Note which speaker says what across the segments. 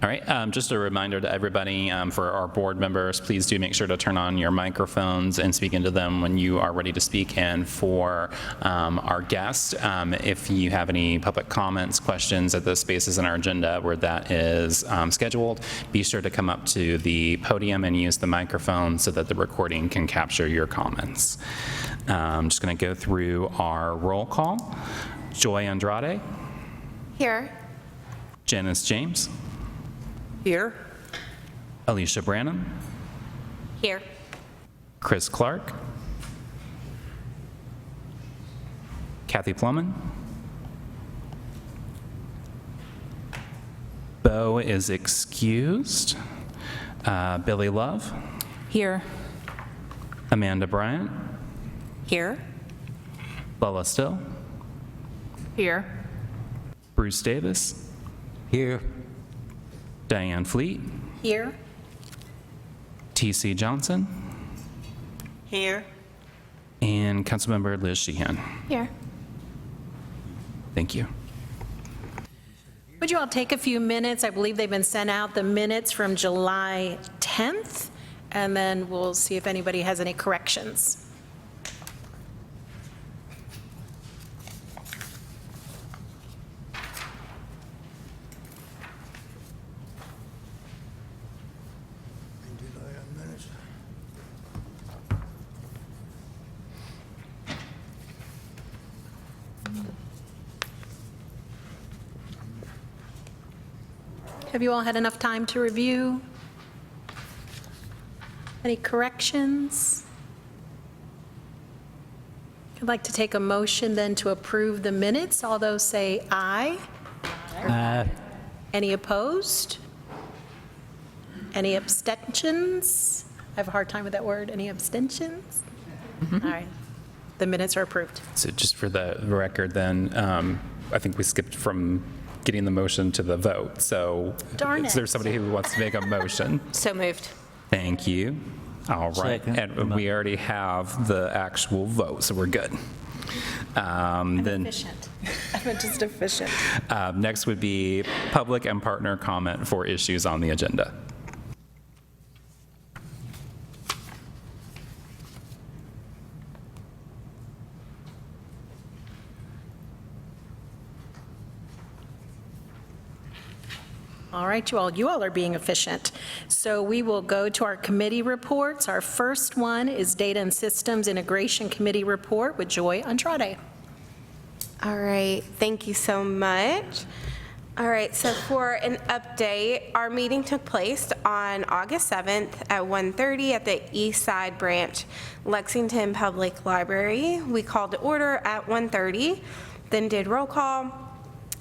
Speaker 1: All right, just a reminder to everybody, for our board members, please do make sure to turn on your microphones and speak into them when you are ready to speak. And for our guests, if you have any public comments, questions at the spaces in our agenda where that is scheduled, be sure to come up to the podium and use the microphone so that the recording can capture your comments. I'm just going to go through our roll call. Joy Andrade.
Speaker 2: Here.
Speaker 1: Janice James.
Speaker 3: Here.
Speaker 1: Alicia Branham.
Speaker 2: Here.
Speaker 1: Chris Clark. Kathy Plumman. Bo is excused. Billy Love.
Speaker 3: Here.
Speaker 1: Amanda Bryant.
Speaker 3: Here.
Speaker 1: Bella Still.
Speaker 3: Here.
Speaker 1: Bruce Davis.
Speaker 4: Here.
Speaker 1: Diane Fleet.
Speaker 2: Here.
Speaker 1: T.C. Johnson.
Speaker 2: Here.
Speaker 1: And Councilmember Liz Sheehan.
Speaker 2: Here.
Speaker 1: Thank you.
Speaker 5: Would you all take a few minutes? I believe they've been sent out, the minutes from July 10th, and then we'll see if anybody has any corrections. Have you all had enough time to review? Any corrections? I'd like to take a motion then to approve the minutes. All those say aye. Any opposed? Any abstentions? I have a hard time with that word. Any abstentions? All right. The minutes are approved.
Speaker 1: So just for the record then, I think we skipped from getting the motion to the vote. So
Speaker 5: Darn
Speaker 1: is there
Speaker 5: it.
Speaker 1: somebody who wants to make a motion?
Speaker 2: So moved.
Speaker 1: Thank you. All right.
Speaker 4: Second.
Speaker 1: And we already have the actual vote, so we're good. Then
Speaker 5: Efficient. I'm just efficient.
Speaker 1: next would be public and partner comment for issues on the agenda.
Speaker 5: All right, you all are being efficient. So we will go to our committee reports. Our first one is Data and Systems Integration Committee Report with Joy Andrade.
Speaker 2: All right, thank you so much. All right, so for an update, our meeting took place on August 7th at 1:30 at the East Side Branch, Lexington Public Library. We called to order at 1:30, then did roll call.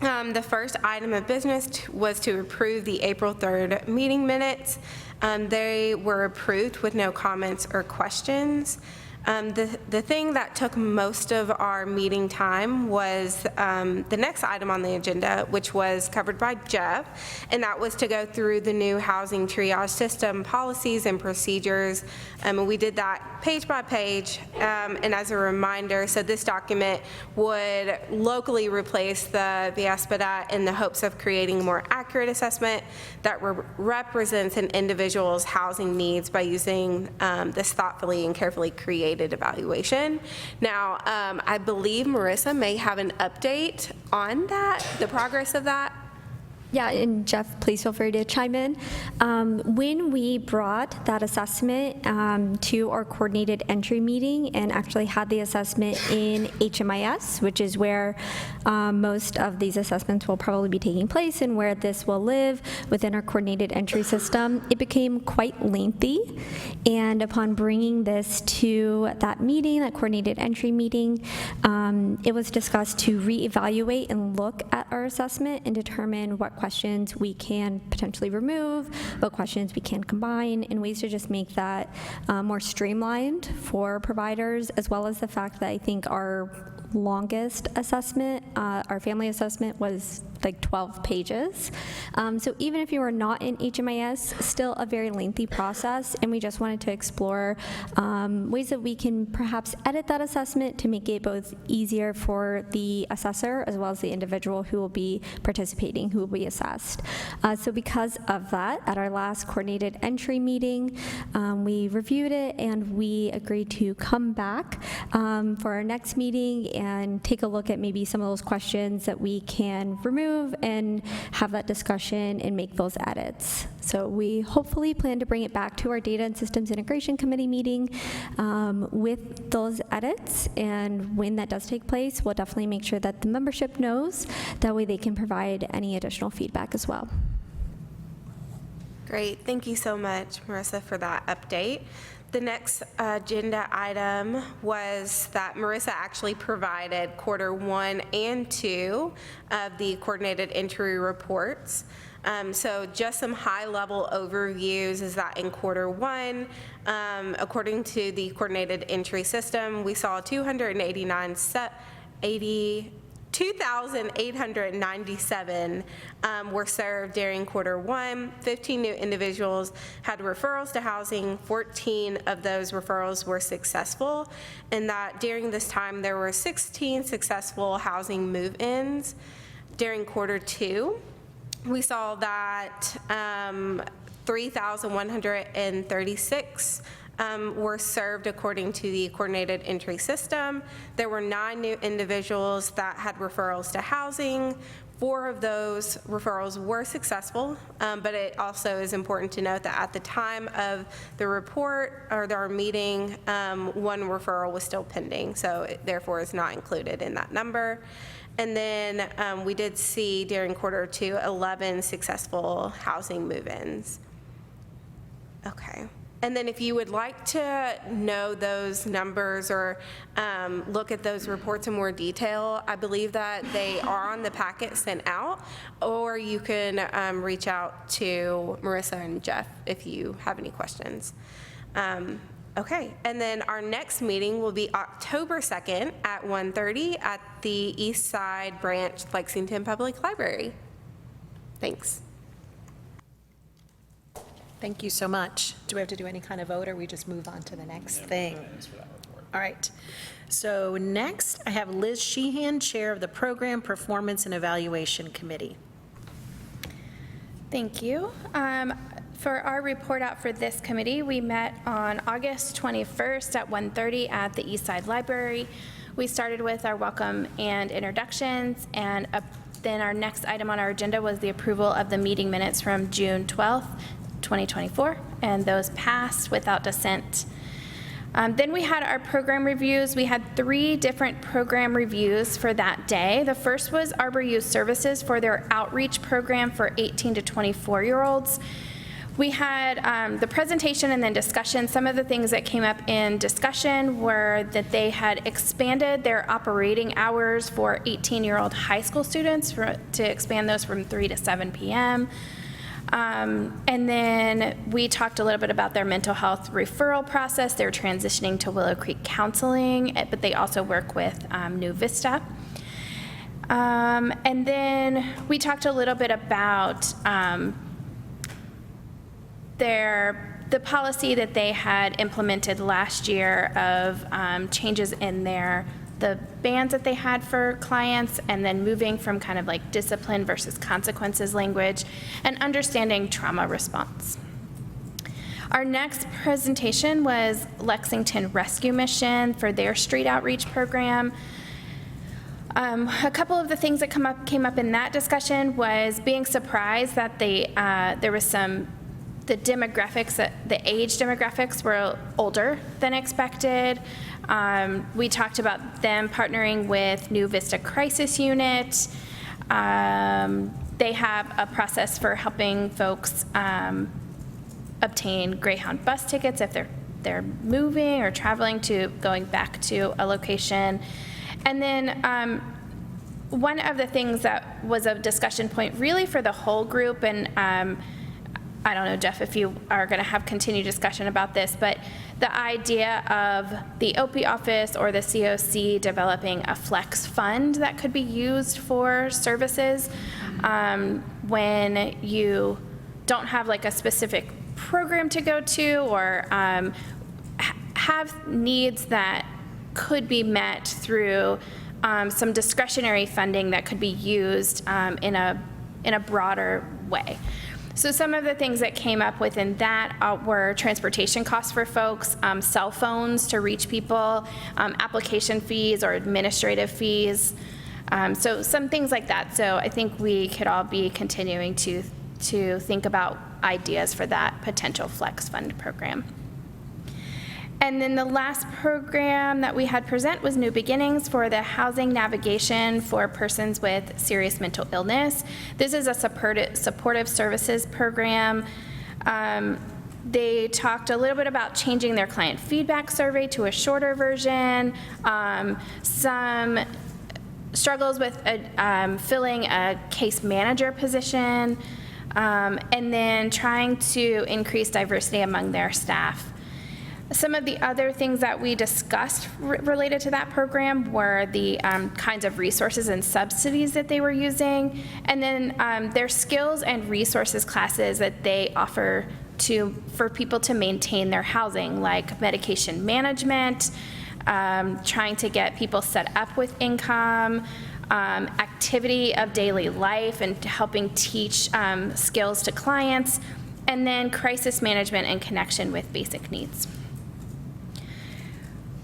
Speaker 2: The first item of business was to approve the April 3rd meeting minutes. They were approved with no comments or questions. The thing that took most of our meeting time was the next item on the agenda, which was covered by Jeff, and that was to go through the new housing triage system policies and procedures. We did that page by page, and as a reminder, so this document would locally replace the SBDAT in the hopes of creating a more accurate assessment that represents an individual's housing needs by using this thoughtfully and carefully created evaluation. Now, I believe Marissa may have an update on that, the progress of that.
Speaker 6: Yeah, and Jeff, please feel free to chime in. When we brought that assessment to our coordinated entry meeting and actually had the assessment in HMIS, which is where most of these assessments will probably be taking place and where this will live within our coordinated entry system, it became quite lengthy. And upon bringing this to that meeting, that coordinated entry meeting, it was discussed to reevaluate and look at our assessment and determine what questions we can potentially remove, what questions we can combine, and ways to just make that more streamlined for providers, as well as the fact that I think our longest assessment, our family assessment, was like 12 pages. So even if you are not in HMIS, still a very lengthy process, and we just wanted to explore ways that we can perhaps edit that assessment to make it both easier for the assessor as well as the individual who will be participating, who will be assessed. So because of that, at our last coordinated entry meeting, we reviewed it and we agreed to come back for our next meeting and take a look at maybe some of those questions that we can remove and have that discussion and make those edits. So we hopefully plan to bring it back to our Data and Systems Integration Committee meeting with those edits, and when that does take place, we'll definitely make sure that the membership knows. That way they can provide any additional feedback as well.
Speaker 2: Great. Thank you so much, Marissa, for that update. The next agenda item was that Marissa actually provided quarter 1 and 2 of the coordinated entry reports. So just some high-level overviews is that in quarter 1, according to the coordinated entry system, we saw 2,897 were served during quarter 1. 15 new individuals had referrals to housing. 14 of those referrals were successful, and that during this time there were 16 successful housing move-ins. During quarter 2, we saw that 3,136 were served according to the coordinated entry system. There were 9 new individuals that had referrals to housing. 4 of those referrals were successful, but it also is important to note that at the time of the report or our meeting, 1 referral was still pending, so it therefore is not included in that number. And then we did see during quarter 2, 11 successful housing move-ins. Okay. And then if you would like to know those numbers or look at those reports in more detail, I believe that they are on the packet sent out, or you can reach out to Marissa and Jeff if you have any questions. Okay, and then our next meeting will be October 2nd at 1:30 at the East Side Branch Lexington Public Library. Thanks.
Speaker 5: Thank you so much. Do we have to do any kind of vote, or we just move on to the next thing? All right. So next, I have Liz Sheehan, Chair of the Program Performance and Evaluation Committee.
Speaker 4: Thank you. For our report out for this committee, we met on August 21st at 1:30 at the East Side Library. We started with our welcome and introductions, and then our next item on our agenda was the approval of the meeting minutes from June 12th, 2024, and those passed without dissent. Then we had our program reviews. We had 3 different program reviews for that day. The first was Arbor Youth Services for their outreach program for 18 to 24-year-olds. We had the presentation and then discussion. Some of the things that came up in discussion were that they had expanded their operating hours for 18-year-old high school students to expand those from 3 to 7 p.m. And then we talked a little bit about their mental health referral process. They're transitioning to Willow Creek Counseling, but they also work with New Vista. And then we talked a little bit about the policy that they had implemented last year of changes in the bans that they had for clients, and then moving from kind of like discipline versus consequences language, and understanding trauma response. Our next presentation was Lexington Rescue Mission for their street outreach program. A couple of the things that came up in that discussion was being surprised that there was the demographics, the age demographics were older than expected. We talked about them partnering with New Vista Crisis Unit. They have a process for helping folks obtain Greyhound bus tickets if they're moving or traveling to going back to a location. And then one of the things that was a discussion point really for the whole group, and I don't know, Jeff, if you are going to have continued discussion about this, but the idea of the OP office or the COC developing a flex fund that could be used for services when you don't have like a specific program to go to, or have needs that could be met through some discretionary funding that could be used in a broader way. So some of the things that came up within that were transportation costs for folks, cell phones to reach people, application fees or administrative fees. So some things like that. So I think we could all be continuing to think about ideas for that potential flex fund program. And then the last program that we had present was New Beginnings for the housing navigation for persons with serious mental illness. This is a supportive services program. They talked a little bit about changing their client feedback survey to a shorter version, some struggles with filling a case manager position, and then trying to increase diversity among their staff. Some of the other things that we discussed related to that program were the kinds of resources and subsidies that they were using, and then their skills and resources classes that they offer for people to maintain their housing, like medication management, trying to get people set up with income, activity of daily life and helping teach skills to clients, and then crisis management and connection with basic needs.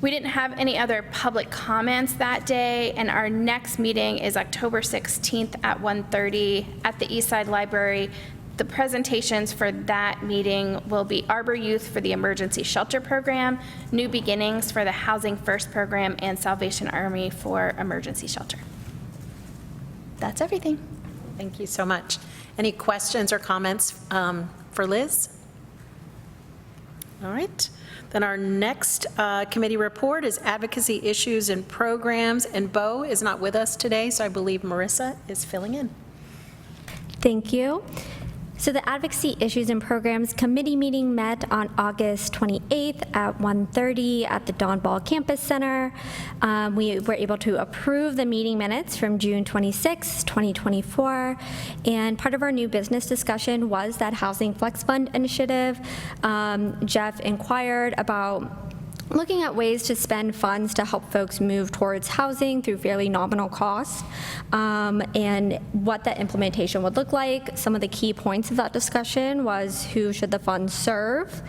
Speaker 4: We didn't have any other public comments that day, and our next meeting is October 16th at 1:30 at the Eastside Library. The presentations for that meeting will be Arbor Youth for the Emergency Shelter Program, New Beginnings for the Housing First Program, and Salvation Army for Emergency Shelter. That's everything.
Speaker 5: Thank you so much. Any questions or comments for Liz? All right. Then our next committee report is Advocacy Issues and Programs, and Bo is not with us today, so I believe Marissa is filling in.
Speaker 6: Thank you. So the Advocacy Issues and Programs Committee meeting met on August 28th at 1:30 at the Don Ball Campus Center. We were able to approve the meeting minutes from June 26, 2024, and part of our new business discussion was that Housing Flex Fund initiative. Jeff inquired about looking at ways to spend funds to help folks move towards housing through fairly nominal costs, and what that implementation would look like. Some of the key points of that discussion was who should the funds serve,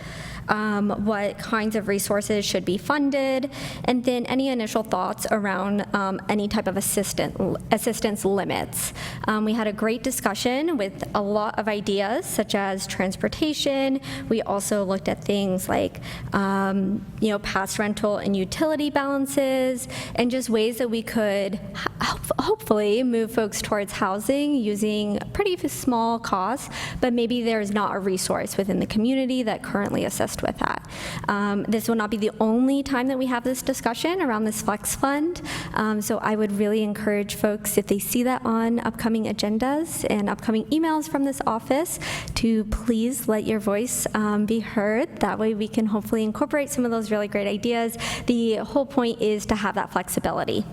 Speaker 6: what kinds of resources should be funded, and then any initial thoughts around any type of assistance limits. We had a great discussion with a lot of ideas, such as transportation. We also looked at things like past rental and utility balances, and just ways that we could hopefully move folks towards housing using pretty small costs, but maybe there's not a resource within the community that currently assists with that. This will not be the only time that we have this discussion around this Flex Fund, so I would really encourage folks, if they see that on upcoming agendas and upcoming emails from this office, to please let your voice be heard. That way we can hopefully incorporate some of those really great ideas. The whole point is to have that flexibility.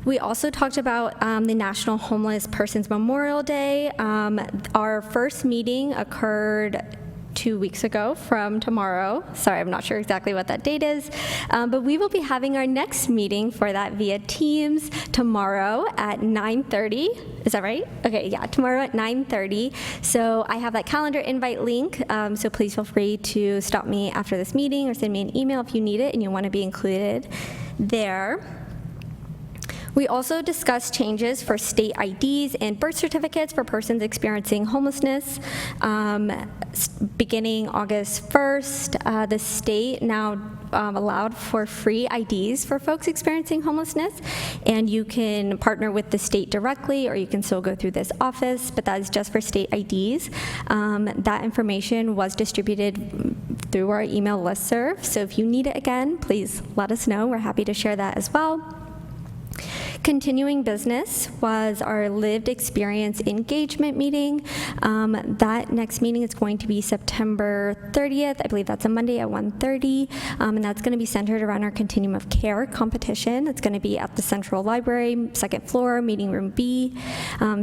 Speaker 6: We also talked about the National Homeless Persons Memorial Day. Our first meeting occurred 2 weeks ago from tomorrow. Sorry, I'm not sure exactly what that date is, but we will be having our next meeting for that via Teams tomorrow at 9:30. Is that right? Okay, yeah, tomorrow at 9:30. So I have that calendar invite link, so please feel free to stop me after this meeting or send me an email if you need it and you want to be included there. We also discussed changes for state IDs and birth certificates for persons experiencing homelessness. Beginning August 1st, the state now allowed for free IDs for folks experiencing homelessness, and you can partner with the state directly, or you can still go through this office, but that is just for state IDs. That information was distributed through our email listserv, so if you need it again, please let us know. We're happy to share that as well. Continuing business was our lived experience engagement meeting. That next meeting is going to be September 30th. I believe that's a Monday at 1:30, and that's going to be centered around our Continuum of Care competition. It's going to be at the Central Library, second floor, meeting room B.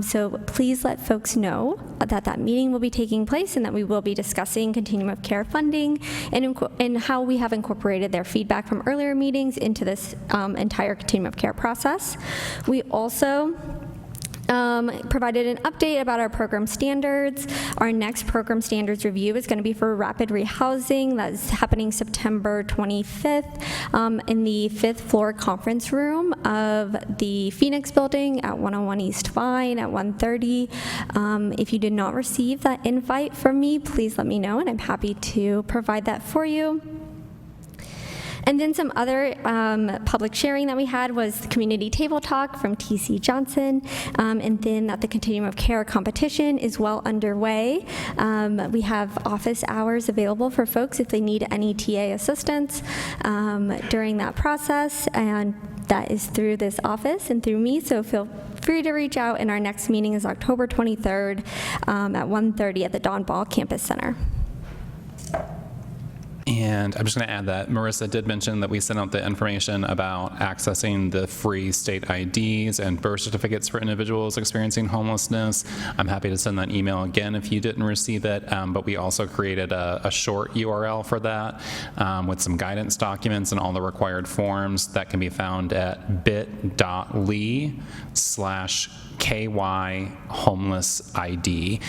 Speaker 6: So please let folks know that that meeting will be taking place and that we will be discussing Continuum of Care funding and how we have incorporated their feedback from earlier meetings into this entire Continuum of Care process. We also provided an update about our program standards. Our next program standards review is going to be for rapid rehousing. That's happening September 25th in the 5th floor conference room of the Phoenix building at 101 East Vine at 1:30. If you did not receive that invite from me, please let me know, and I'm happy to provide that for you. And then some other public sharing that we had was the community table talk from TC Johnson, and then that the Continuum of Care competition is well underway. We have office hours available for folks if they need any TA assistance during that process, and that is through this office and through me, so feel free to reach out, and our next meeting is October 23rd at 1:30 at the Don Ball Campus Center.
Speaker 1: And I'm just going to add that Marissa did mention that we sent out the information about accessing the free state IDs and birth certificates for individuals experiencing homelessness. I'm happy to send that email again if you didn't receive it, but we also created a short URL for that with some guidance documents and all the required forms that can be found at bit.ly/KY homeless ID.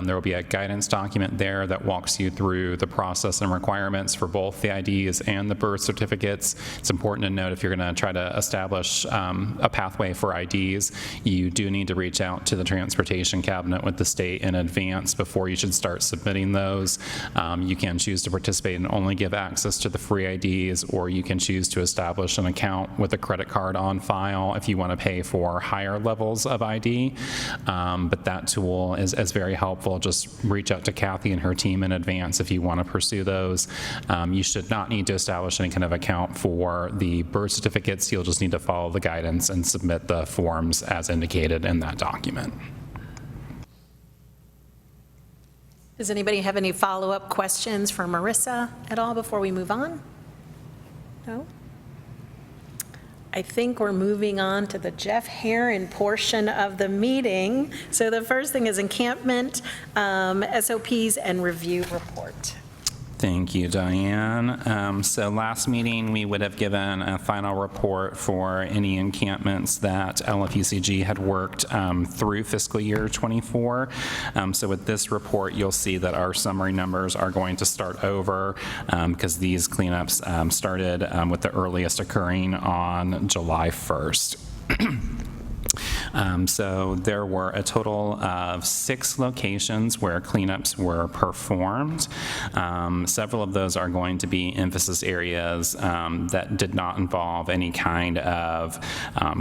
Speaker 1: There will be a guidance document there that walks you through the process and requirements for both the IDs and the birth certificates. It's important to note if you're going to try to establish a pathway for IDs, you do need to reach out to the transportation cabinet with the state in advance before you should start submitting those. You can choose to participate and only give access to the free IDs, or you can choose to establish an account with a credit card on file if you want to pay for higher levels of ID. But that tool is very helpful. Just reach out to Kathy and her team in advance if you want to pursue those. You should not need to establish any kind of account for the birth certificates. You'll just need to follow the guidance and submit the forms as indicated in that document.
Speaker 5: Does anybody have any follow-up questions for Marissa at all before we move on? No? I think we're moving on to the Jeff Herron portion of the meeting. So the first thing is encampment, SOPs, and review report.
Speaker 1: Thank you, Diane. So last meeting, we would have given a final report for any encampments that LFUCG had worked through fiscal year '24. So with this report, you'll see that our summary numbers are going to start over because these cleanups started with the earliest occurring on July 1st. So there were a total of 6 locations where cleanups were performed. Several of those are going to be emphasis areas that did not involve any kind of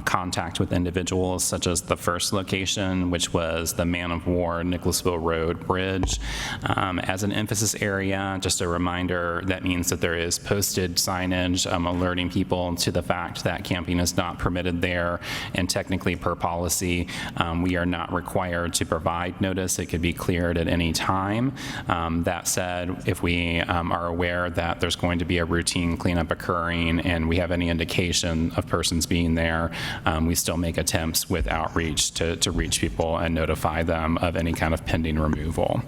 Speaker 1: contact with individuals, such as the first location, which was the Man of War Nicholasville Road Bridge. As an emphasis area, just a reminder, that means that there is posted signage alerting people to the fact that camping is not permitted there, and technically per policy, we are not required to provide notice. It could be cleared at any time. That said, if we are aware that there's going to be a routine cleanup occurring and we have any indication of persons being there, we still make attempts with outreach to reach people and notify them of any kind of pending removal.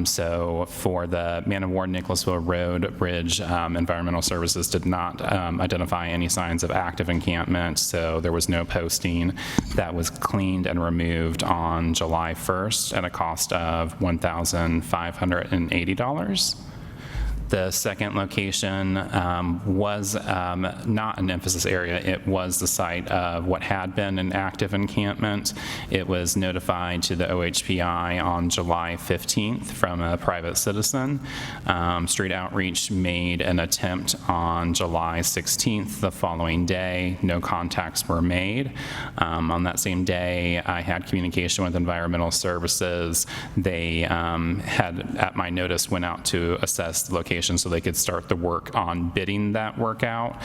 Speaker 1: So for the Man of War Nicholasville Road Bridge, Environmental Services did not identify any signs of active encampment, so there was no posting. That was cleaned and removed on July 1st at a cost of $1,580. The second location was not an emphasis area. It was the site of what had been an active encampment. It was notified to the OHPI on July 15th from a private citizen. Street Outreach made an attempt on July 16th, the following day. No contacts were made. On that same day, I had communication with Environmental Services. They had, at my notice, went out to assess the location location so they could start the work on bidding that work out.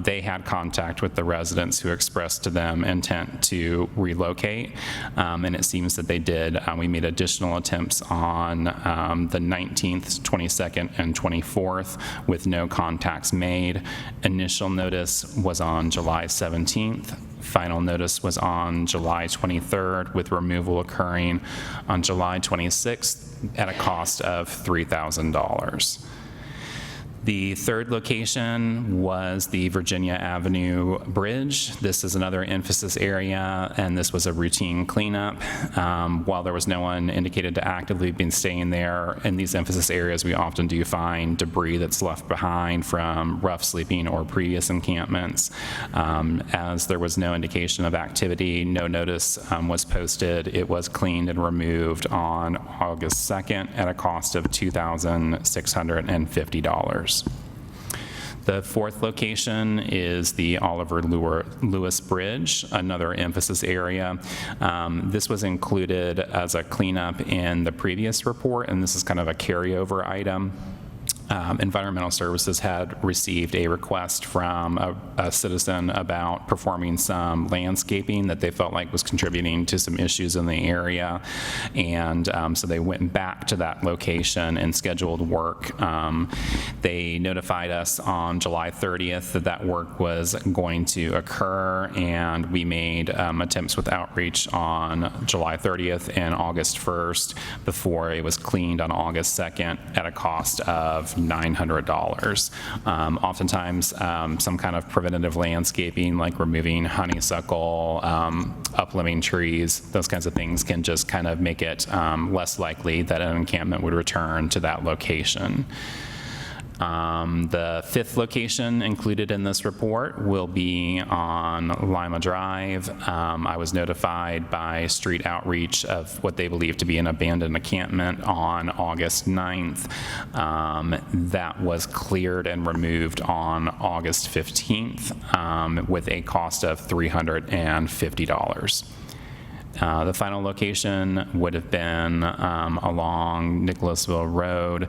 Speaker 1: They had contact with the residents who expressed to them intent to relocate, and it seems that they did. We made additional attempts on the 19th, 22nd, and 24th with no contacts made. Initial notice was on July 17th. Final notice was on July 23rd, with removal occurring on July 26th at a cost of $3,000. The third location was the Virginia Avenue Bridge. This is another emphasis area, and this was a routine cleanup. While there was no one indicated to actively be staying there, in these emphasis areas, we often do find debris that's left behind from rough sleeping or previous encampments. As there was no indication of activity, no notice was posted. It was cleaned and removed on August 2nd at a cost of $2,650. The fourth location is the Oliver Lewis Bridge, another emphasis area. This was included as a cleanup in the previous report, and this is kind of a carryover item. Environmental Services had received a request from a citizen about performing some landscaping that they felt like was contributing to some issues in the area, and so they went back to that location and scheduled work. They notified us on July 30th that that work was going to occur, and we made attempts with outreach on July 30th and August 1st before it was cleaned on August 2nd at a cost of $900. Oftentimes, some kind of preventative landscaping, like removing honeysuckle, uplimbing trees, those kinds of things can just kind of make it less likely that an encampment would return to that location. The fifth location included in this report will be on Lima Drive. I was notified by Street Outreach of what they believe to be an abandoned encampment on August 9th. That was cleared and removed on August 15th with a cost of $350. The final location would have been along Nicholasville Road.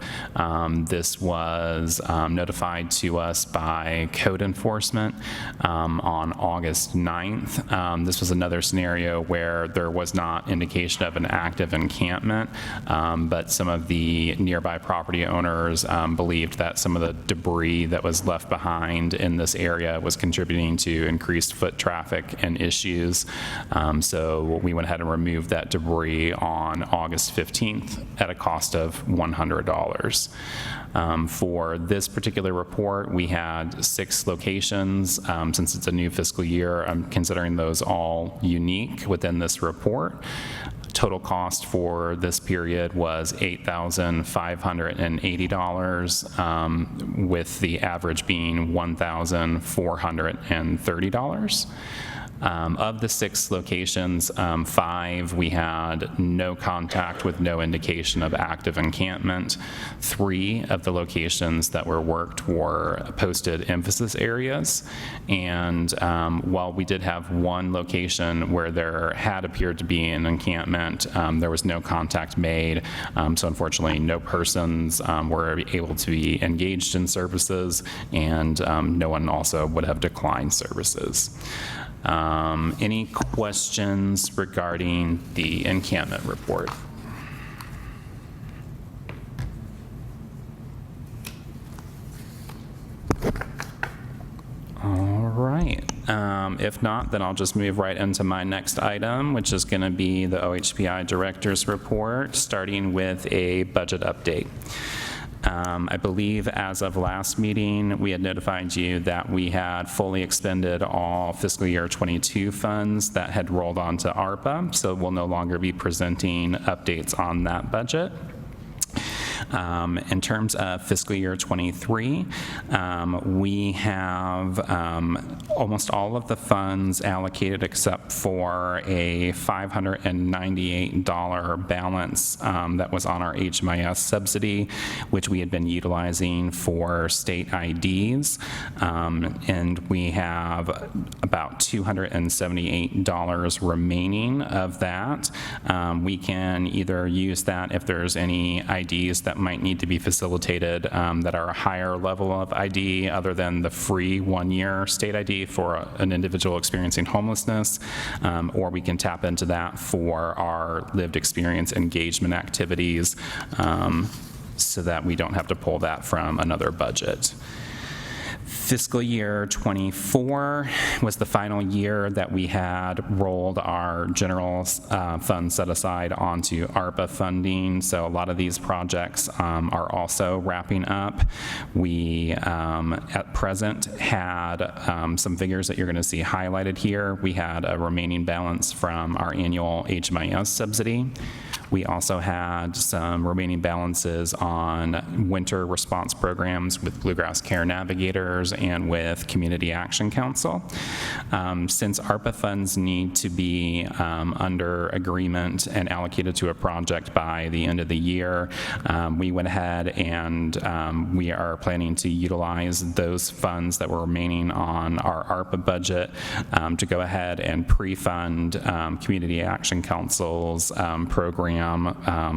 Speaker 1: This was notified to us by code enforcement on August 9th. This was another scenario where there was not indication of an active encampment, but some of the nearby property owners believed that some of the debris that was left behind in this area was contributing to increased foot traffic and issues. So we went ahead and removed that debris on August 15th at a cost of $100. For this particular report, we had 6 locations. Since it's a new fiscal year, I'm considering those all unique within this report. Total cost for this period was $8,580, with the average being $1,430. Of the 6 locations, 5 we had no contact with no indication of active encampment. 3 of the locations that were worked were posted emphasis areas. And while we did have 1 location where there had appeared to be an encampment, there was no contact made. So unfortunately, no persons were able to be engaged in services, and no one also would have declined services. Any questions regarding the encampment report? All right. If not, then I'll just move right into my next item, which is going to be the OHPI Director's Report, starting with a budget update. I believe as of last meeting, we had notified you that we had fully expended all fiscal year 22 funds that had rolled onto ARPA, so we'll no longer be presenting updates on that budget. In terms of fiscal year 23, we have almost all of the funds allocated except for a $598 balance that was on our HMIS subsidy, which we had been utilizing for state IDs. And we have about $278 remaining of that. We can either use that if there's any IDs that that might need to be facilitated that are a higher level of ID other than the free one-year state ID for an individual experiencing homelessness, or we can tap into that for our lived experience engagement activities so that we don't have to pull that from another budget. Fiscal year '24 was the final year that we had rolled our general fund set aside onto ARPA funding. So a lot of these projects are also wrapping up. We, at present, had some figures that you're going to see highlighted here. We had a remaining balance from our annual HMIS subsidy. We also had some remaining balances on winter response programs with Bluegrass Care Navigators and with Community Action Council. Since ARPA funds need to be under agreement and allocated to a project by the end of the year, we went ahead and we are planning to utilize those funds that were remaining on our ARPA budget to go ahead and pre-fund Community Action Council's program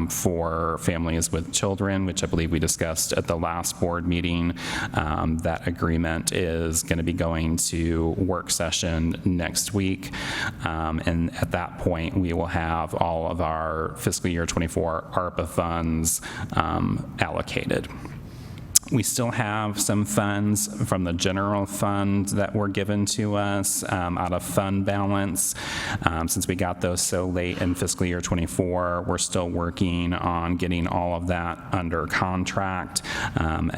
Speaker 1: for families with children, which I believe we discussed at the last board meeting. That agreement is going to be going to work session next week. And at that point, we will have all of our fiscal year '24 ARPA funds allocated. We still have some funds from the general fund that were given to us out of fund balance. Since we got those so late in fiscal year '24, we're still working on getting all of that under contract.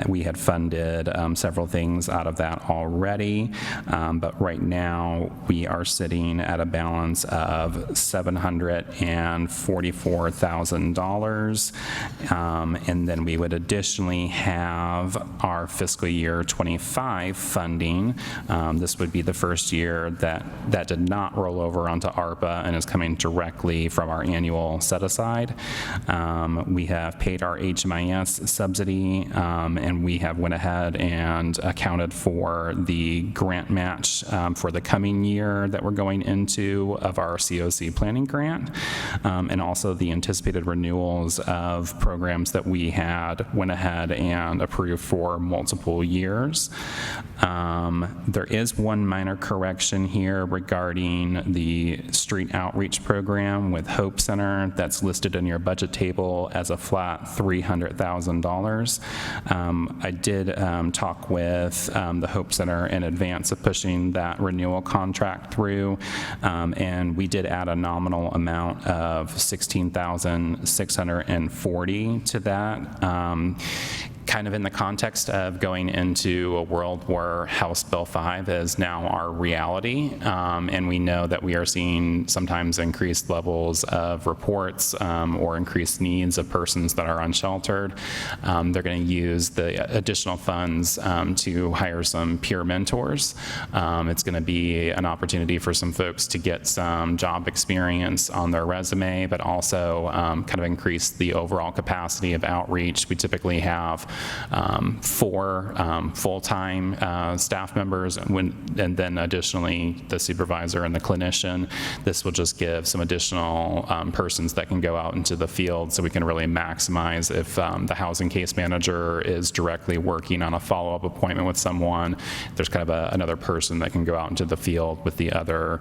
Speaker 1: We had funded several things out of that already, but right now we are sitting at a balance of $744,000, and then we would additionally have our fiscal year '25 funding. This would be the first year that did not roll over onto ARPA and is coming directly from our annual set-aside. We have paid our HMIS subsidy, and we have went ahead and accounted for the grant match for the coming year that we're going into of our COC planning grant, and also the anticipated renewals of programs that we had went ahead and approved for multiple years. There is one minor correction here regarding the street outreach program with Hope Center that's listed in your budget table as a flat $300,000. I did talk with the Hope Center in advance of pushing that renewal contract through, and we did add a nominal amount of $16,640 to that. Kind of in the context of going into a world where House Bill 5 is now our reality, and we know that we are seeing sometimes increased levels of reports or increased needs of persons that are unsheltered. They're going to use the additional funds to hire some peer mentors. It's going to be an opportunity for some folks to get some job experience on their resume, but also kind of increase the overall capacity of outreach. We typically have 4 full-time staff members, and then additionally the supervisor and the clinician. This will just give some additional persons that can go out into the field so we can really maximize if the housing case manager is directly working on a follow-up appointment with someone. There's kind of another person that can go out into the field with the other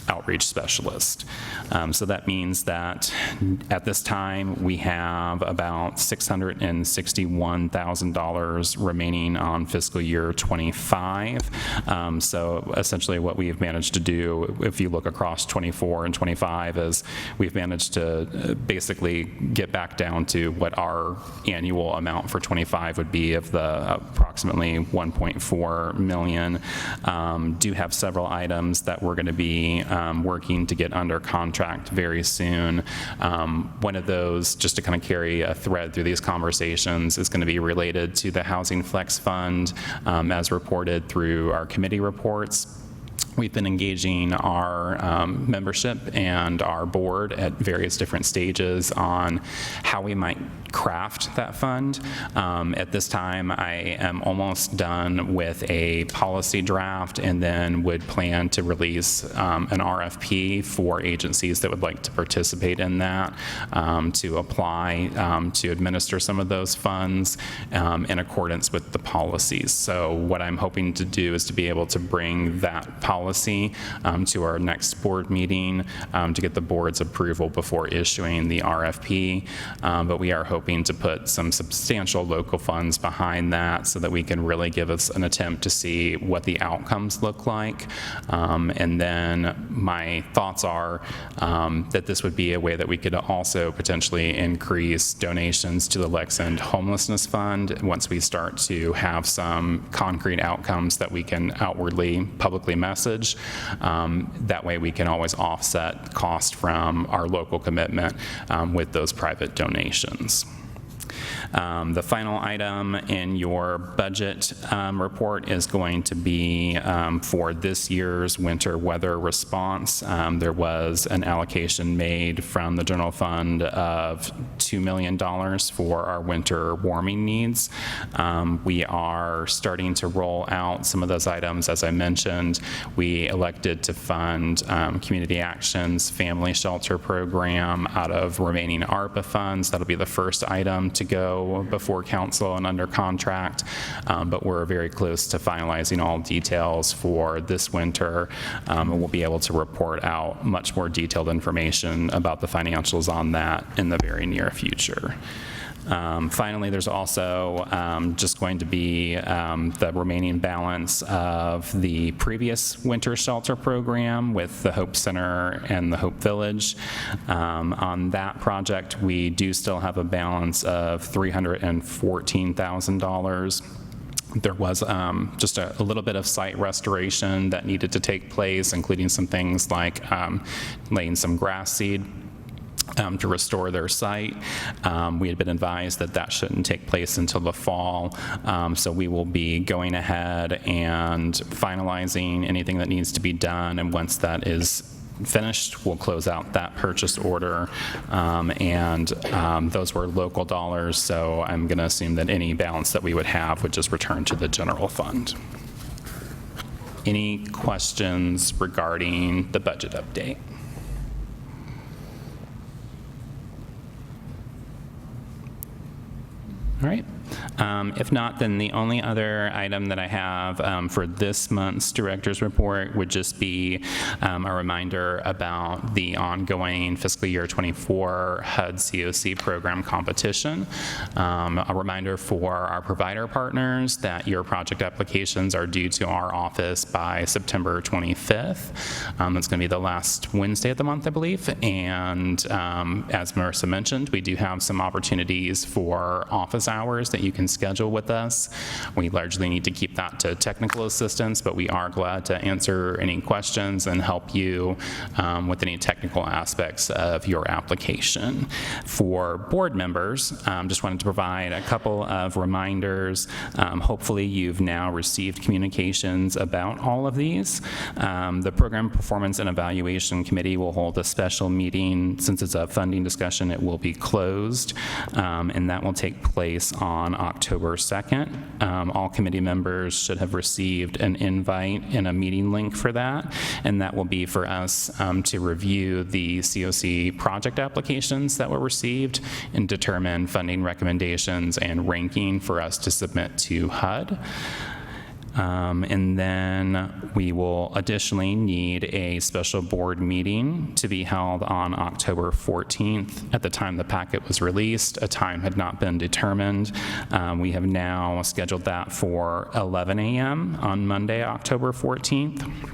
Speaker 1: outreach specialist. So that means that at this time we have about $661,000 remaining on fiscal year '25. So essentially what we've managed to do, if you look across '24 and '25, is we've managed to basically get back down to what our annual amount for '25 would be of the approximately $1.4 million. Do have several items that we're going to be working to get under contract very soon. One of those, just to kind of carry a thread through these conversations, is going to be related to the Housing Flex Fund as reported through our committee reports. We've been engaging our membership and our board at various different stages on how we might craft that fund. At this time, I am almost done with a policy draft and then would plan to release an RFP for agencies that would like to participate in that, to apply to administer some of those funds in accordance with the policies. So what I'm hoping to do is to be able to bring that policy to our next board meeting to get the board's approval before issuing the RFP. But we are hoping to put some substantial local funds behind that so that we can really give us an attempt to see what the outcomes look like. And then my thoughts are that this would be a way that we could also potentially increase donations to the Lexington Homelessness Fund once we start to have some concrete outcomes that we can outwardly, publicly message. That way we can always offset cost from our local commitment with those private donations. The final item in your budget report is going to be for this year's winter weather response. There was an allocation made from the general fund of $2 million for our winter warming needs. We are starting to roll out some of those items. As I mentioned, we elected to fund Community Action's Family Shelter Program out of remaining ARPA funds. That'll be the first item to go before council and under contract, but we're very close to finalizing all details for this winter, and we'll be able to report out much more detailed information about the financials on that in the very near future. Finally, there's also just going to be the remaining balance of the previous winter shelter program with the Hope Center and the Hope Village. On that project, we do still have a balance of $314,000. There was just a little bit of site restoration that needed to take place, including some things like laying some grass seed to restore their site. We had been advised that that shouldn't take place until the fall, so we will be going ahead and finalizing anything that needs to be done, and once that is finished, we'll close out that purchase order, and those were local dollars, so I'm going to assume that any balance that we would have would just return to the general fund. Any questions regarding the budget update? All right. If not, then the only other item that I have for this month's director's report would just be a reminder about the ongoing fiscal year 24 HUD COC program competition. A reminder for our provider partners that your project applications are due to our office by September 25th. That's going to be the last Wednesday of the month, I believe. And as Marissa mentioned, we do have some opportunities for office hours that you can schedule with us. We largely need to keep that to technical assistance, but we are glad to answer any questions and help you with any technical aspects of your application. For board members, just wanted to provide a couple of reminders. Hopefully you've now received communications about all of these. The Program Performance and Evaluation Committee will hold a special meeting. Since it's a funding discussion, it will be closed, and that will take place on October 2nd. All committee members should have received an invite and a meeting link for that, and that will be for us to review the COC project applications that were received and determine funding recommendations and ranking for us to submit to HUD. And then we will additionally need a special board meeting to be held on October 14th. At the time the packet was released, a time had not been determined. We have now scheduled that for 11 a.m. on Monday, October 14th.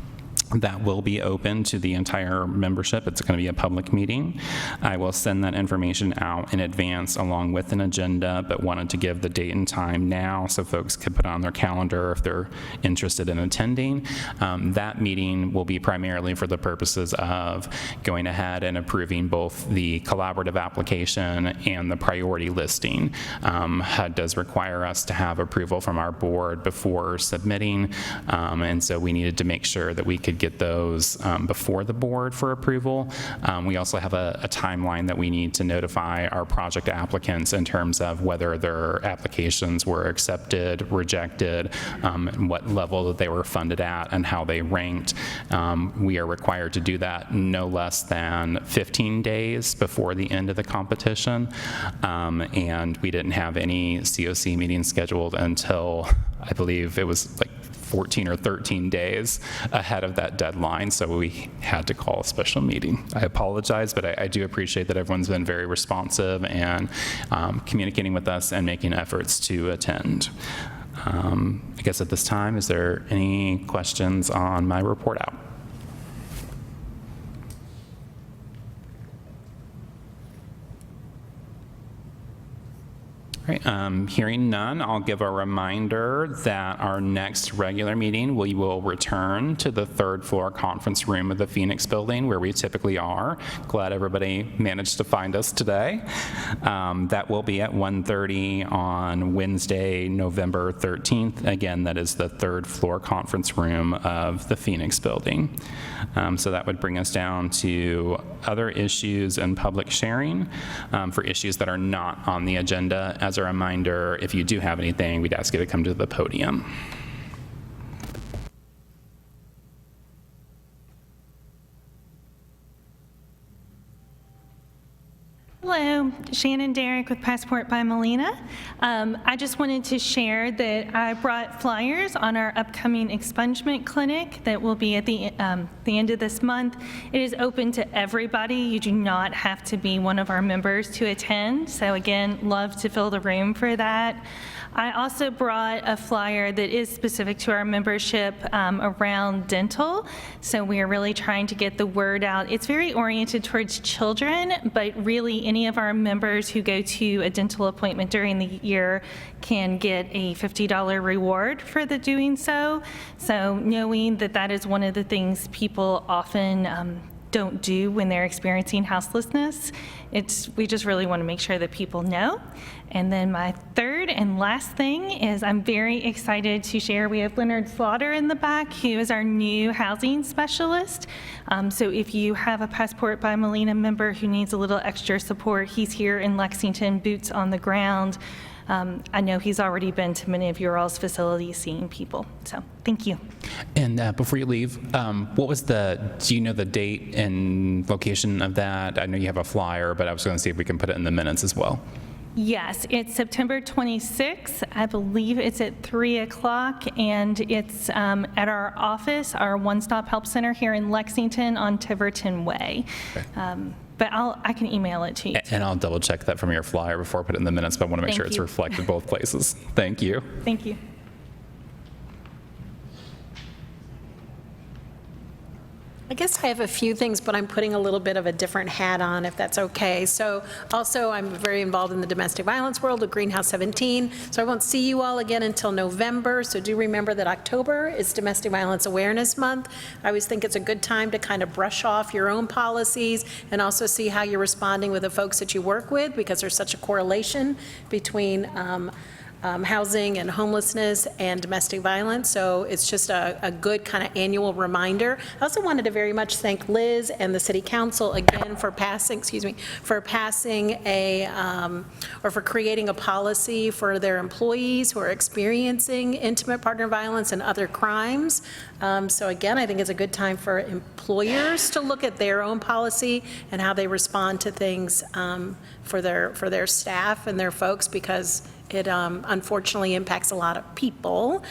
Speaker 1: That will be open to the entire membership. It's going to be a public meeting. I will send that information out in advance along with an agenda, but wanted to give the date and time now so folks could put on their calendar if they're interested in attending. That meeting will be primarily for the purposes of going ahead and approving both the collaborative application and the priority listing. HUD does require us to have approval from our board before submitting, and so we needed to make sure that we could get those before the board for approval. We also have a timeline that we need to notify our project applicants in terms of whether their applications were accepted, rejected, and what level that they were funded at, and how they ranked. We are required to do that no less than 15 days before the end of the competition, and we didn't have any COC meetings scheduled until, I believe it was like 14 or 13 days ahead of that deadline, so we had to call a special meeting. I apologize, but I do appreciate that everyone's been very responsive and communicating with us and making efforts to attend. I guess at this time, is there any questions on my report out? All right, hearing none, I'll give a reminder that our next regular meeting, we will return to the third floor conference room of the Phoenix building where we typically are. Glad everybody managed to find us today. That will be at 1:30 on Wednesday, November 13th. Again, that is the third floor conference room of the Phoenix building. So that would bring us down to other issues and public sharing for issues that are not on the agenda. As a reminder, if you do have anything, we'd ask you to come to the podium.
Speaker 7: Hello, Shannon Derrick with Passport by Melina. I just wanted to share that I brought flyers on our upcoming expungement clinic that will be at the end of this month. It is open to everybody. You do not have to be one of our members to attend. So again, love to fill the room for that. I also brought a flyer that is specific to our membership around dental. So we are really trying to get the word out. It's very oriented towards children, but really any of our members who go to a dental appointment during the year can get a $50 reward for the doing so. So knowing that that is one of the things people often don't do when they're experiencing houselessness, we just really want to make sure that people know. And then my third and last thing is I'm very excited to share, we have Leonard Slaughter in the back, who is our new housing specialist. So if you have a Passport by Melina member who needs a little extra support, he's here in Lexington, boots on the ground. I know he's already been to many of your all's facilities seeing people, so thank you.
Speaker 1: And before you leave, do you know the date and location of that? I know you have a flyer, but I was going to see if we can put it in the minutes as well.
Speaker 7: Yes, it's September 26th. I believe it's at 3 o'clock, and it's at our office, our one-stop help center here in Lexington on Tiverton Way. Okay. But I can email it to you.
Speaker 1: And I'll double check that from your flyer before I put it in the minutes, but I want to make sure it's reflected both places. Thank you.
Speaker 7: Thank you.
Speaker 5: I guess I have a few things, but I'm putting a little bit of a different hat on, if that's okay. So also, I'm very involved in the domestic violence world with Greenhouse 17, so I won't see you all again until November, so do remember that October is Domestic Violence Awareness Month. I always think it's a good time to kind of brush off your own policies and also see how you're responding with the folks that you work with, because there's such a correlation between housing and homelessness and domestic violence. So it's just a good kind of annual reminder. I also wanted to very much thank Liz and the City Council again for passing, for creating a policy for their employees who are experiencing intimate partner violence and other crimes. So again, I think it's a good time for employers to look at their own policy and how they respond to things for their staff and their folks, because it unfortunately impacts a lot of people.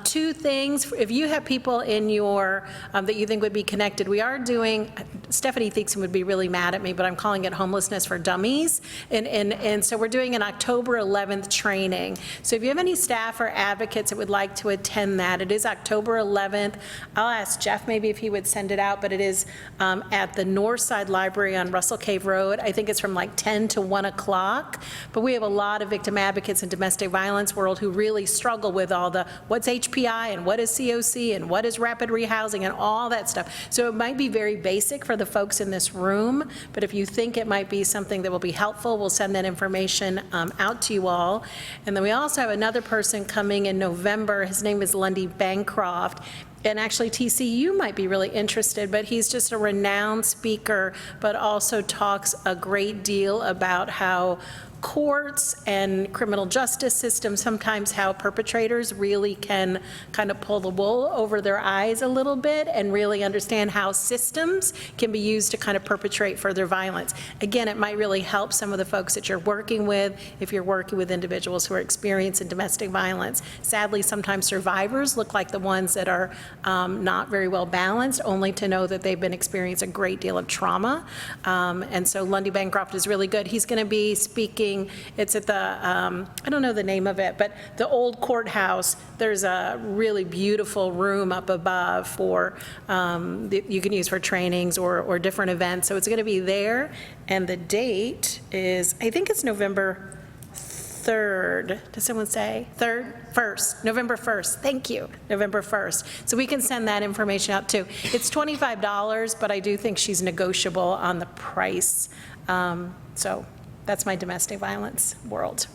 Speaker 5: Two things, if you have people in your, that you think would be connected, we are doing, Stephanie Theekson would be really mad at me, but I'm calling it Homelessness for Dummies. And so we're doing an October 11th training. So if you have any staff or advocates that would like to attend that, it is October 11th. I'll ask Jeff maybe if he would send it out, but it is at the Northside Library on Russell Cave Road. I think it's from like 10 to 1 o'clock. But we have a lot of victim advocates in domestic violence world who really struggle with all the what's HPI and what is COC and what is rapid rehousing and all that stuff. So it might be very basic for the folks in this room, but if you think it might be something that will be helpful, we'll send that information out to you all. And then we also have another person coming in November. His name is Lundy Bancroft. And actually, TC, you might be really interested, but he's just a renowned speaker, but also talks a great deal about how courts and criminal justice systems, sometimes how perpetrators really can kind of pull the wool over their eyes a little bit and really understand how systems can be used to kind of perpetrate further violence. Again, it might really help some of the folks that you're working with if you're working with individuals who are experiencing domestic violence. Sadly, sometimes survivors look like the ones that are not very well balanced, only to know that they've been experiencing a great deal of trauma. And so Lundy Bancroft is really good. He's going to be speaking. It's at the, I don't know the name of it, but the old courthouse, there's a really beautiful room up above for, that you can use for trainings or different events. So it's going to be there. And the date is, I think it's November 3rd. Does someone say? 3rd? 1st. November 1st. Thank you. November 1st. So we can send that information out too. It's $25, but I do think she's negotiable on the price. So that's my domestic violence world.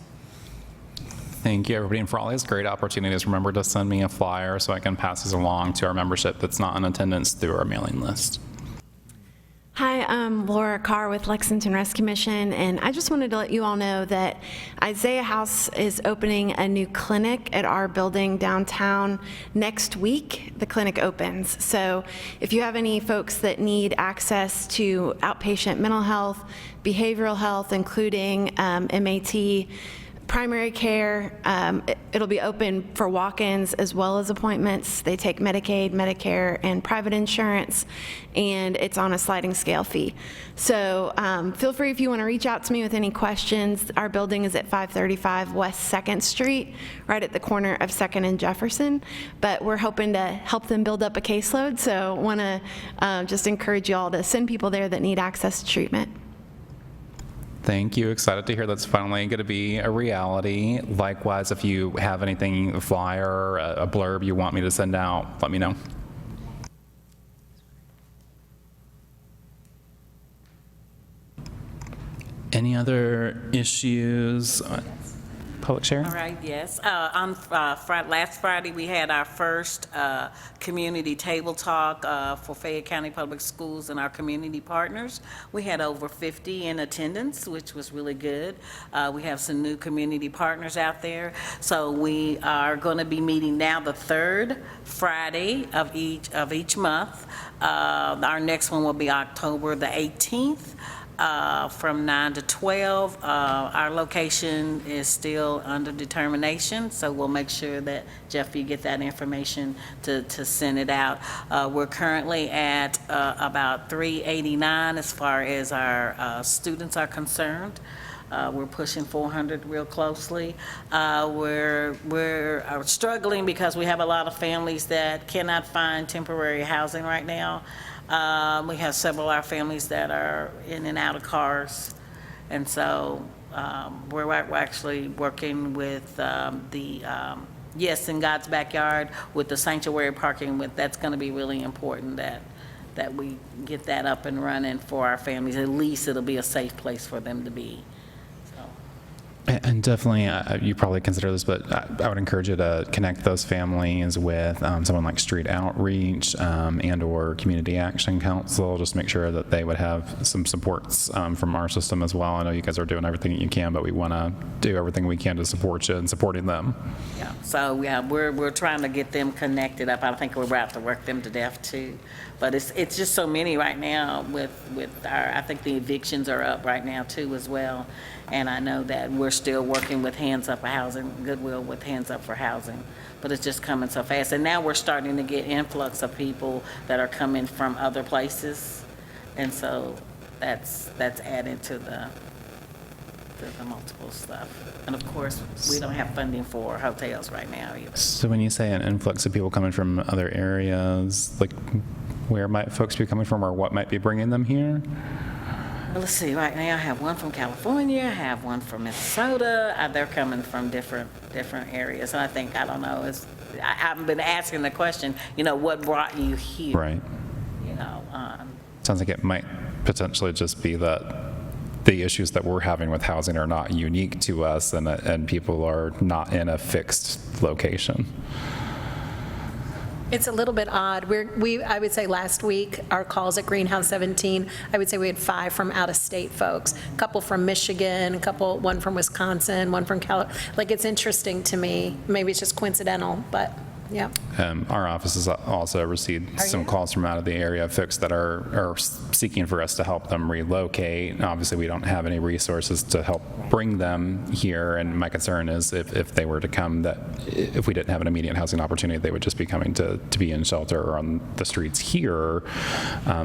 Speaker 1: Thank you, everybody, and for all these great opportunities. Remember to send me a flyer so I can pass these along to our membership that's not in attendance through our mailing list.
Speaker 8: Hi, I'm Laura Carr with Lexington Rescue Mission, and I just wanted to let you all know that Isaiah House is opening a new clinic at our building downtown next week. The clinic opens. So if you have any folks that need access to outpatient mental health, behavioral health, including MAT, primary care, it'll be open for walk-ins as well as appointments. They take Medicaid, Medicare, and private insurance, and it's on a sliding scale fee. So feel free if you want to reach out to me with any questions. Our building is at 535 West 2nd Street, right at the corner of 2nd and Jefferson, but we're hoping to help them build up a caseload, so want to just encourage you all to send people there that need access to treatment.
Speaker 1: Thank you. Excited to hear that's finally going to be a reality. Likewise, if you have anything, a flyer, a blurb you want me to send out, let me know. Any other issues? Public share?
Speaker 9: All right, yes. On last Friday, we had our first community table talk for Fayette County Public Schools and our community partners. We had over 50 in attendance, which was really good. We have some new community partners out there. So we are going to be meeting now the third Friday of each month. Our next one will be October the 18th. From 9 to 12. Our location is still under determination, so we'll make sure that, Jeff, you get that information to send it out. We're currently at about 389 as far as our students are concerned. We're pushing 400 real closely. We're struggling because we have a lot of families that cannot find temporary housing right now. We have several of our families that are in and out of cars, and so we're actually working with Yes in God's Backyard with the sanctuary parking. That's going to be really important that we get that up and running for our families. At least it'll be a safe place for them to be.
Speaker 1: And definitely, you probably consider this, but I would encourage you to connect those families with someone like Street Outreach and/or Community Action Council. Just make sure that they would have some supports from our system as well. I know you guys are doing everything that you can, but we want to do everything we can to support you and supporting them.
Speaker 9: Yeah. So yeah, we're trying to get them connected up. I think we're about to work them to death too. But it's just so many right now with our. I think the evictions are up right now too as well. And I know that we're still working with Hands Up for Housing, Goodwill with Hands Up for Housing, but it's just coming so fast. And now we're starting to get influx of people that are coming from other places, and so that's added to the multiple stuff. And of course, we don't have funding for hotels right now either.
Speaker 1: So when you say an influx of people coming from other areas, like where might folks be coming from, or what might be bringing them here?
Speaker 9: Let's see, right now I have one from California, I have one from Minnesota. They're coming from different areas. And I don't know, I've been asking the question, what brought you here?
Speaker 1: Right. Sounds like it might potentially just be that the issues that we're having with housing are not unique to us, and people are not in a fixed location.
Speaker 5: It's a little bit odd. I would say last week, our calls at Greenhouse 17, I would say we had 5 from out-of-state folks, a couple from Michigan, one from Wisconsin, one from California. Like, it's interesting to me. Maybe it's just coincidental, but, yeah.
Speaker 1: Our office has also received some calls from out of the area, folks that are seeking for us to help them relocate. Obviously, we don't have any resources to help bring them here, and my concern is if they were to come, that if we didn't have an immediate housing opportunity, they would just be coming to be in shelter or on the streets here.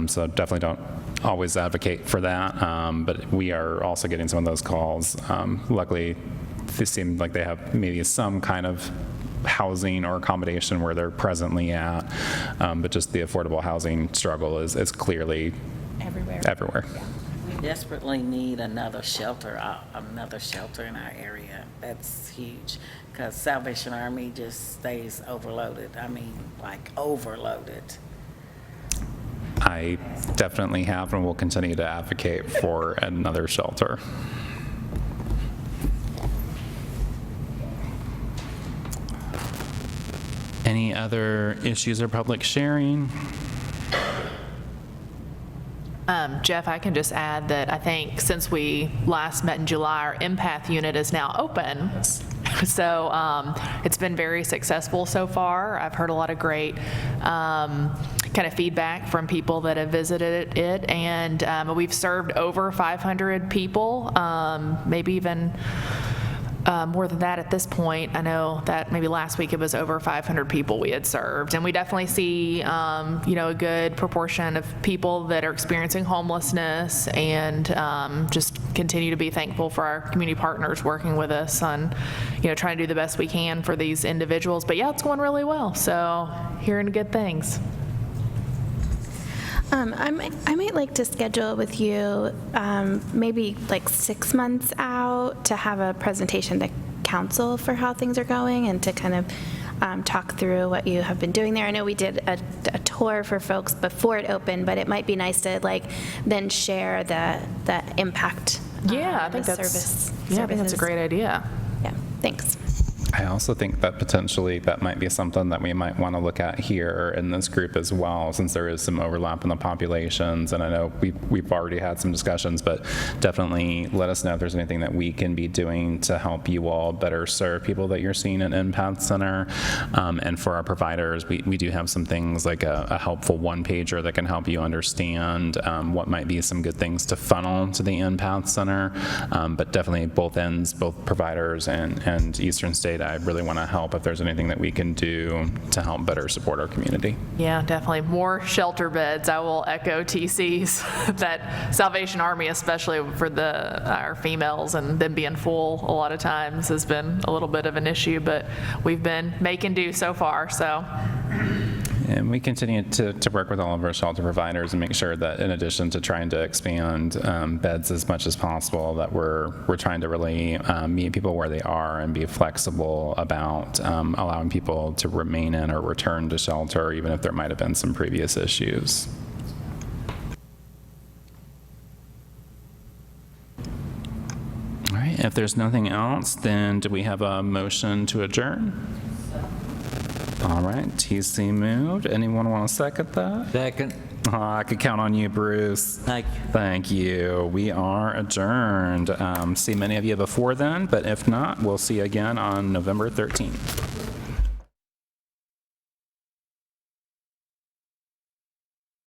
Speaker 1: So definitely don't always advocate for that, but we are also getting some of those calls. Luckily, they seem like they have maybe some kind of housing or accommodation where they're presently at, but just the affordable housing struggle is clearly everywhere.
Speaker 9: We desperately need another shelter in our area. That's huge, because Salvation Army just stays overloaded. I mean, like overloaded.
Speaker 1: I definitely have and will continue to advocate for another shelter. Any other issues or public sharing?
Speaker 3: Jeff, I can just add that I think since we last met in July, our empath unit is now open. So it's been very successful so far. I've heard a lot of great kind of feedback from people that have visited it, and we've served over 500 people, maybe even more than that at this point. I know that maybe last week it was over 500 people we had served, and we definitely see a good proportion of people that are experiencing homelessness, and just continue to be thankful for our community partners working with us on trying to do the best we can for these individuals. But yeah, it's going really well, so hearing good things.
Speaker 4: I might like to schedule with you maybe like 6 months out to have a presentation to council for how things are going and to kind of talk through what you have been doing there. I know we did a tour for folks before it opened, but it might be nice to then share the impact.
Speaker 3: Yeah, I think that's a great idea.
Speaker 4: Yeah, thanks.
Speaker 1: I also think that potentially that might be something that we might want to look at here in this group as well, since there is some overlap in the populations. And I know we've already had some discussions, but definitely let us know if there's anything that we can be doing to help you all better serve people that you're seeing at Empath Center. And for our providers, we do have some things like a helpful one-pager that can help you understand what might be some good things to funnel to the Empath Center. But definitely both ends, both providers and Eastern State, I really want to help if there's anything that we can do to help better support our community.
Speaker 3: Yeah, definitely. More shelter beds. I will echo TC's that Salvation Army, especially for our females and them being full a lot of times, has been a little bit of an issue, but we've been making do so far, so.
Speaker 1: And we continue to work with all of our shelter providers and make sure that in addition to trying to expand beds as much as possible, that we're trying to really meet people where they are and be flexible about allowing people to remain in or return to shelter, even if there might have been some previous issues. All right, if there's nothing else, then do we have a motion to adjourn? All right, TC moved. Anyone want to second that?
Speaker 10: Second.
Speaker 1: I could count on you, Bruce.
Speaker 10: Thank you.
Speaker 1: Thank you. We are adjourned. See many of you before then, but if not, we'll see you again on November 13th.